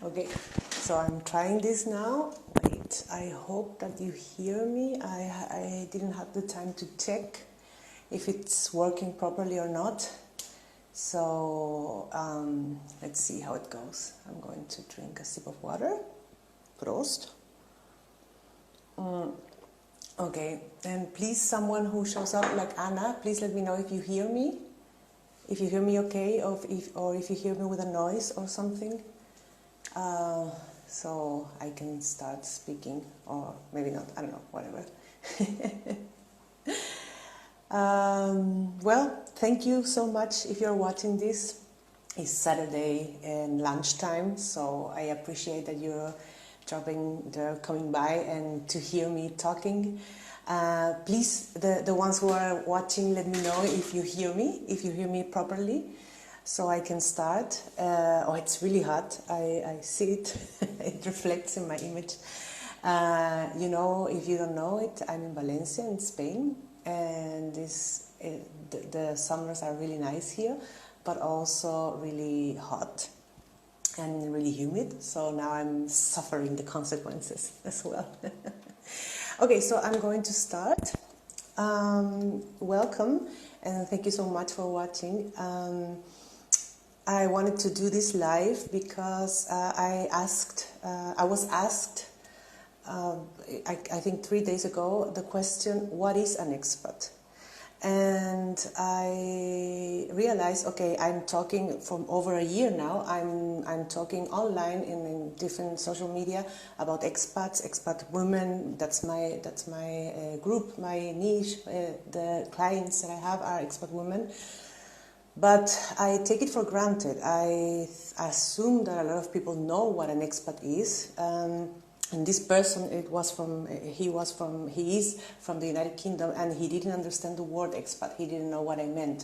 Okay, so I'm trying this now. Wait, I hope that you hear me. I didn't have the time to check if it's working properly or not. So let's see how it goes. I'm going to drink a sip of water. Prost. Okay, and please, someone who shows up like Anna, please let me know if you hear me. If you hear me okay, or if you hear me with a noise or something. So I can start speaking, or maybe not, I don't know, whatever. Well, thank you so much if you're watching this. It's Saturday and lunchtime, so I appreciate that you're coming by and to hear me talking. Please, the ones who are watching, let me know if you hear me properly, so I can start. Oh, it's really hot. I see it. It reflects in my image. If you don't know it, I'm in Valencia in Spain, and the summers are really nice here, but also really hot and really humid. So now I'm suffering the consequences as well. Okay, so I'm going to start. Welcome, and thank you so much for watching. I wanted to do this live because I was asked, I think 3 days ago, the question, what is an expat? And I realized, okay, I'm talking from over a year now. I'm talking online in different social media about expats, expat women. That's my group, my niche. The clients that I have are expat women. But I take it for granted. I assume that a lot of people know what an expat is. And this person, he is from the United Kingdom, and he didn't understand the word expat. He didn't know what I meant.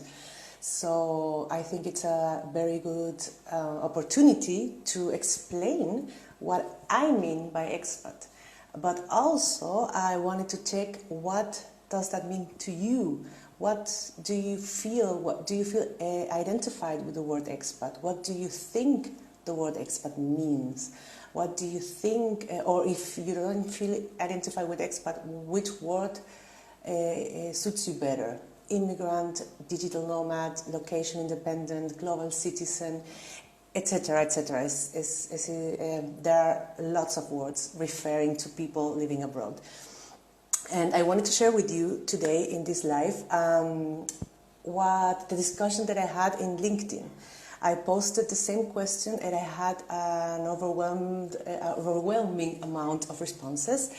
So I think it's a very good opportunity to explain what I mean by expat. But also, I wanted to check, what does that mean to you? What do you feel? What do you feel identified with the word expat? What do you think the word expat means? What do you think, or if you don't feel identified with expat, which word suits you better? Immigrant, digital nomad, location independent, global citizen, etc., etc. There are lots of words referring to people living abroad. And I wanted to share with you today in this live what the discussion that I had in LinkedIn. I posted the same question and I had an overwhelming amount of responses.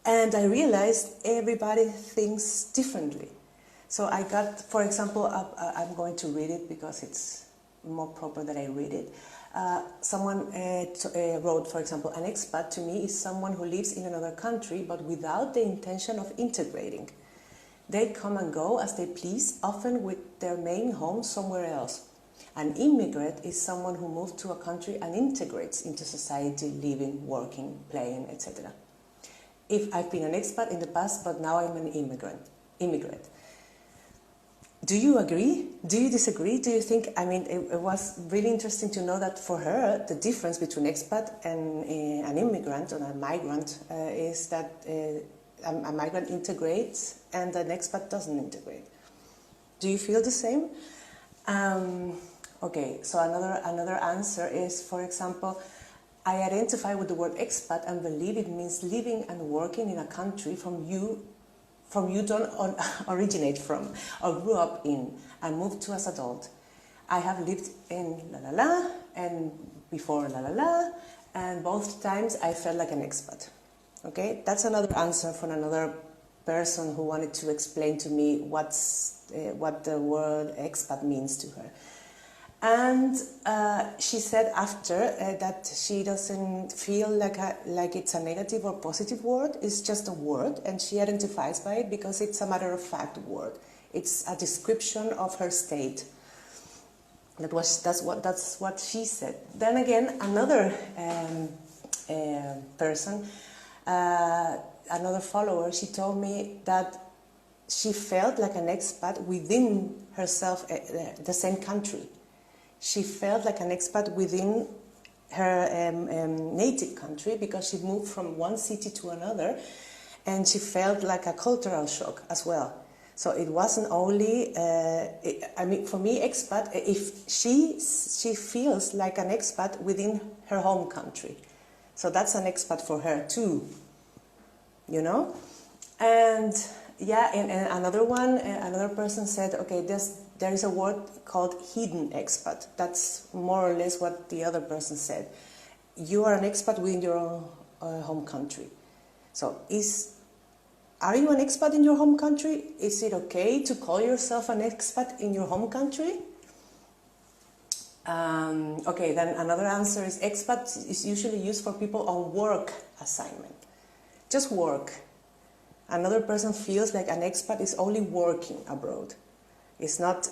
And I realized everybody thinks differently. So I got, for example, I'm going to read it because it's more proper that I read it. Someone wrote, for example, an expat to me is someone who lives in another country but without the intention of integrating. They come and go as they please, often with their main home somewhere else. An immigrant is someone who moved to a country and integrates into society, living, working, playing, etc. If I've been an expat in the past, but now I'm an immigrant. Do you agree? Do you disagree? Do you think, it was really interesting to know that for her, the difference between expat and an immigrant or a migrant is that a migrant integrates and an expat doesn't integrate. Do you feel the same? Okay, so another answer is, for example, I identify with the word expat and believe it means living and working in a country from you don't originate from or grew up in and moved to as adult. I have lived in la la la and before la la la, and both times I felt like an expat. Okay, that's another answer from another person who wanted to explain to me what the word expat means to her. And she said after that she doesn't feel like it's a negative or positive word. It's just a word, and she identifies by it because it's a matter of fact word. It's a description of her state. That's what she said. Then again, another person, another follower, she told me that she felt like an expat within herself, the same country. she felt like an expat within her native country because she moved from one city to another, and she felt like a cultural shock as well. So it wasn't only, for me, expat, if she feels like an expat within her home country. So that's an expat for her too, you know? And yeah, and another one, another person said, okay, there is a word called hidden expat. That's more or less what the other person said. You are an expat within your own home country. So are you an expat in your home country? Is it okay to call yourself an expat in your home country? Okay, then another answer is expat is usually used for people on work assignment. Just work. Another person feels like an expat is only working abroad. It's not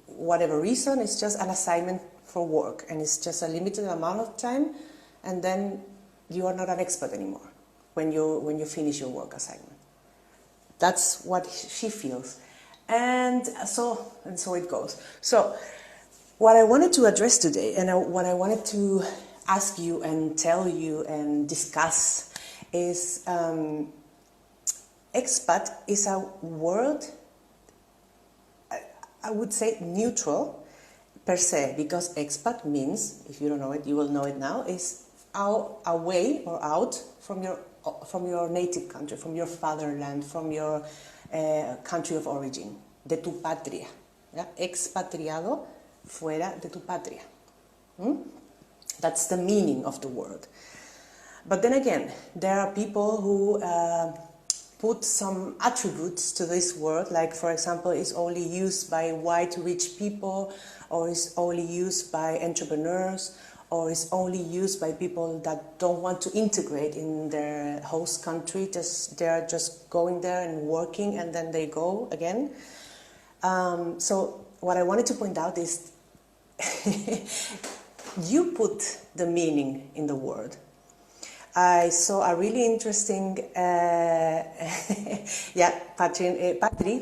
whatever reason, it's just an assignment for work, and it's just a limited amount of time, and then you are not an expat anymore when you finish your work assignment. That's what she feels. And so it goes. So what I wanted to address today, and what I wanted to ask you and tell you and discuss is expat is a word, I would say neutral per se, because expat means, if you don't know it, you will know it now, is away or out from your native country, from your fatherland, from your country of origin, de tu patria. ¿Ya? Expatriado, fuera de tu patria. That's the meaning of the word. But then again, there are people who put some attributes to this word, like for example, it's only used by white rich people, or it's only used by entrepreneurs, or it's only used by people that don't want to integrate in their host country, they're just going there and working and then they go again. So what I wanted to point out is you put the meaning in the word. I saw a really interesting,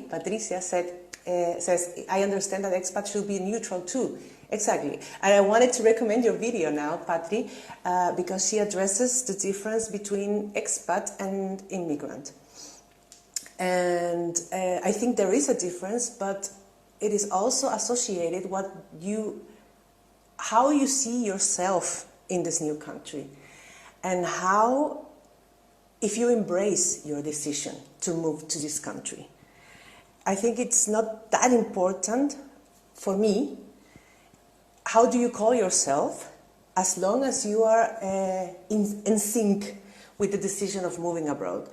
Patricia says, I understand that expats should be neutral too. Exactly. And I wanted to recommend your video now, Patri, because she addresses the difference between expat and immigrant. And I think there is a difference, but it is also associated how you see yourself in this new country. And how, if you embrace your decision to move to this country, I think it's not that important for me. How do you call yourself, as long as you are in sync with the decision of moving abroad?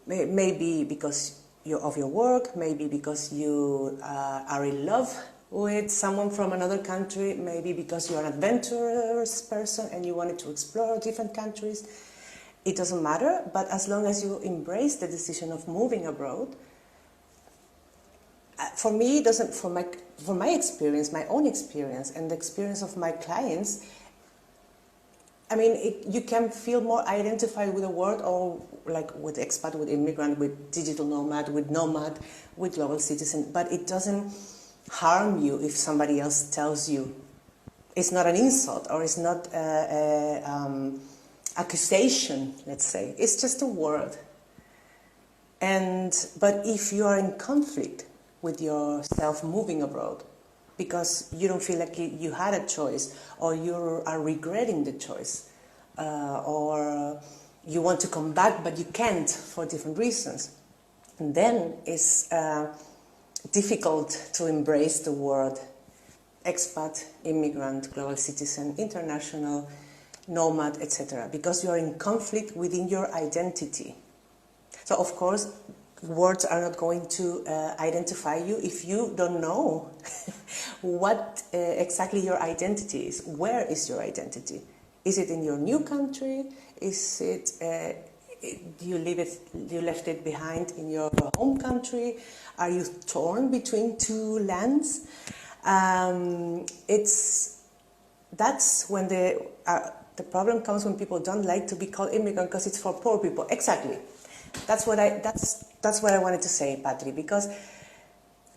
Maybe because of your work, maybe because you are in love with someone from another country, maybe because you're an adventurous person and you wanted to explore different countries. It doesn't matter, but as long as you embrace the decision of moving abroad, for me, it doesn't. For my experience, my own experience, and the experience of my clients, I mean, you can feel more identified with a word, or like with expat, with immigrant, with digital nomad, with global citizen, but it doesn't harm you if somebody else tells you. It's not an insult, or it's not an accusation, let's say. It's just a word. But if you are in conflict with yourself moving abroad, because you don't feel like you had a choice, or you are regretting the choice, or you want to come back but you can't for different reasons, and then it's difficult to embrace the word expat, immigrant, global citizen, international, nomad, etc., because you are in conflict within your identity. So of course, words are not going to identify you if you don't know what exactly your identity is. Where is your identity? Is it in your new country? Is it you left it behind in your home country? Are you torn between two lands? That's when the problem comes, when people don't like to be called immigrant because it's for poor people. Exactly. That's what I wanted to say, Patri, because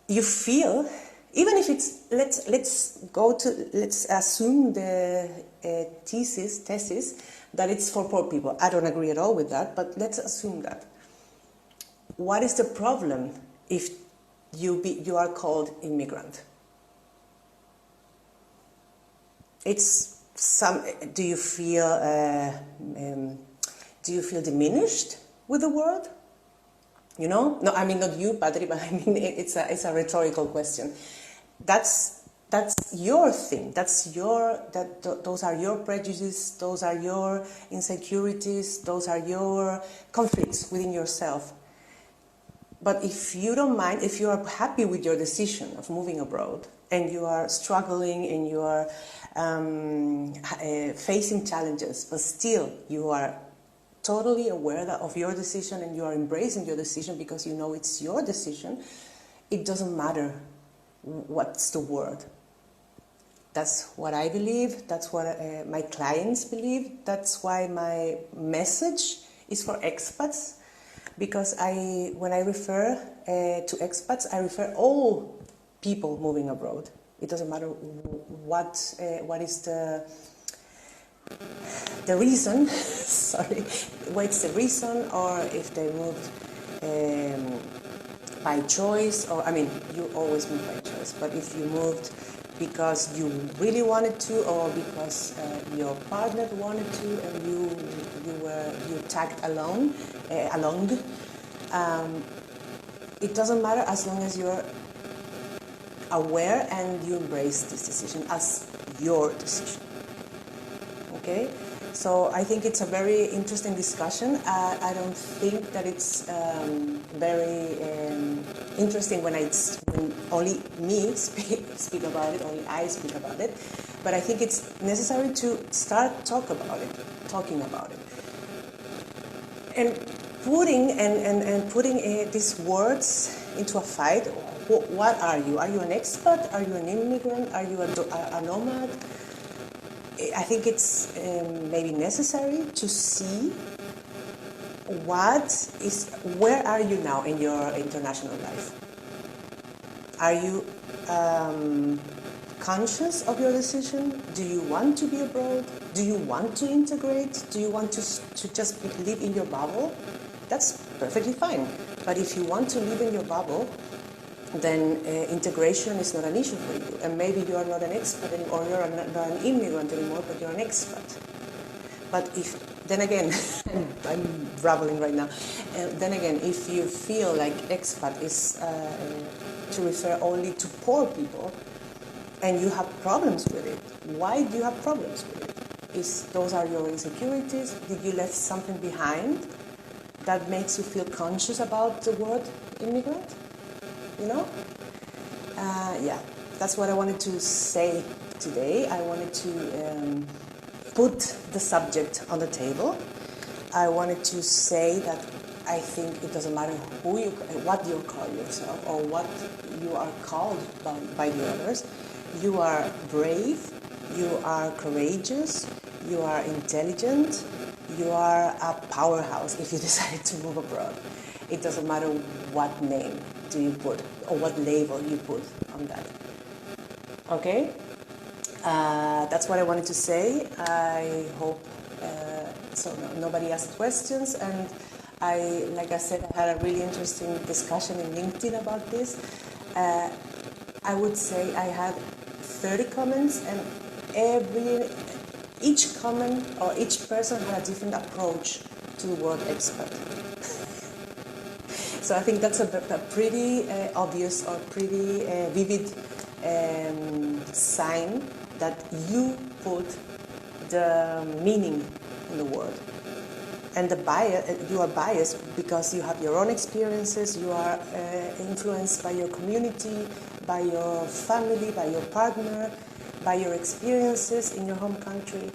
you feel Even if it's, let's assume the thesis that it's for poor people. I don't agree at all with that, but let's assume that. What is the problem if you are called immigrant? It's some. Do you feel diminished with the word? You know? No, I mean not you, Patri, but I mean it's a rhetorical question. That's your thing. Those are your prejudices. Those are your insecurities. Those are your conflicts within yourself. But if you don't mind, if you are happy with your decision of moving abroad, and you are struggling and you are facing challenges, but still you are totally aware of your decision and you are embracing your decision because you know it's your decision, it doesn't matter what's the word. That's what I believe, that's what my clients believe, that's why my message is for expats, because when I refer to expats, I refer all people moving abroad. It doesn't matter what is the reason, sorry, what's the reason, or if they moved by choice, or I mean, you always move by choice, but if you moved because you really wanted to, or because your partner wanted to, and you tagged along, it doesn't matter as long as you're aware and you embrace this decision as your decision. Okay, so I think it's a very interesting discussion. I don't think that it's very interesting when only me speak about it, only I speak about it. But I think it's necessary to start talking about it, and putting these words into a fight. What are you? Are you an expat? Are you an immigrant? Are you a nomad? I think it's maybe necessary to see where are you now in your international life? Are you conscious of your decision? Do you want to be abroad? Do you want to integrate? Do you want to just live in your bubble? That's perfectly fine. But if you want to live in your bubble, then integration is not an issue for you. And maybe you are not an expat anymore, or you're not an immigrant anymore, but you're an expat. But then again, I'm rambling right now. Then again, if you feel like expat is to refer only to poor people, and you have problems with it, why do you have problems with it? Those are your insecurities? Did you left something behind that makes you feel conscious about the word immigrant? You know? Yeah, that's what I wanted to say today. I wanted to put the subject on the table. I wanted to say that I think it doesn't matter what you call yourself or what you are called by the others. You are brave, you are courageous, you are intelligent, you are a powerhouse if you decide to move abroad. It doesn't matter what name do you put or what label you put on that. Okay? That's what I wanted to say. I hope nobody asked questions, and like I said, I had a really interesting discussion in LinkedIn about this. I would say I had 30 comments, and each comment or each person had a different approach to the word expat. So I think that's a pretty obvious or pretty vivid sign that you put the meaning in the word. And you are biased because you have your own experiences, you are influenced by your community, by your family, by your partner, by your experiences in your home country.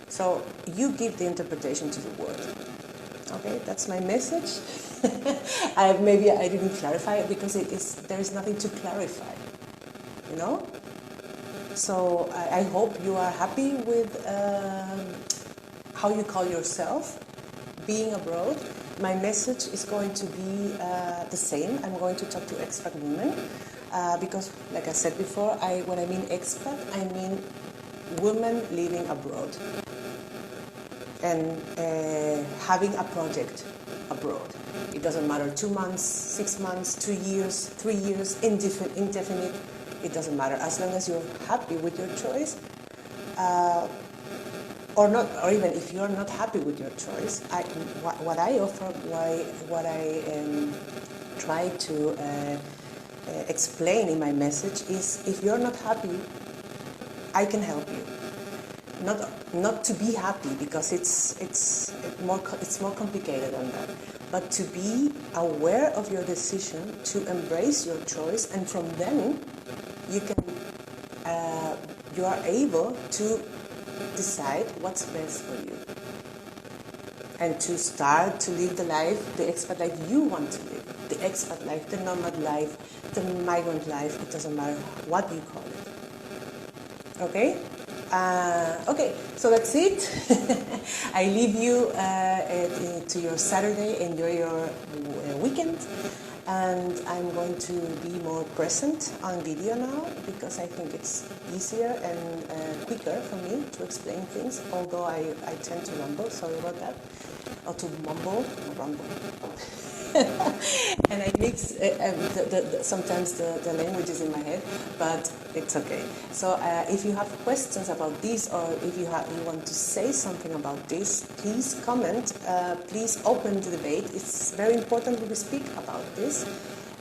So you give the interpretation to the word. Okay, that's my message. Maybe I didn't clarify it because there is nothing to clarify, you know? So I hope you are happy with how you call yourself being abroad. My message is going to be the same. I'm going to talk to expat women. because, like I said before, when I mean expat, I mean women living abroad and having a project abroad. It doesn't matter 2 months, 6 months, 2 years, 3 years, indefinite. It doesn't matter as long as you're happy with your choice, or not, or even if you're not happy with your choice. What I offer, what I try to explain in my message is, if you're not happy, I can help you. Not to be happy, because it's more complicated than that, but to be aware of your decision, to embrace your choice, and from then you are able to decide what's best for you, and to start to live the life, the expat life you want to live, the expat life, the nomad life, the migrant life. It doesn't matter what you call it. Okay? Okay, so that's it. I leave you to your Saturday. Enjoy your weekend. And I'm going to be more present on video now, because I think it's easier and quicker for me to explain things, although I tend to rumble, sorry about that, or to mumble, rumble. And I mix sometimes the languages in my head, but it's okay. So if you have questions about this, or if you want to say something about this, please comment. Please open the debate. It's very important that we speak about this.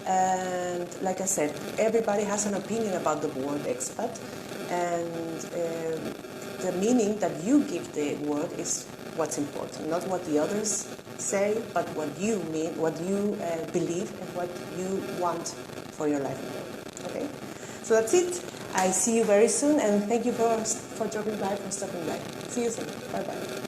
And like I said, everybody has an opinion about the word expat, and the meaning that you give the word is what's important, not what the others say, but what you mean, what you believe, and what you want for your life. Okay, so that's it. I see you very soon, and thank you for dropping by, for stopping by. See you soon. Bye bye.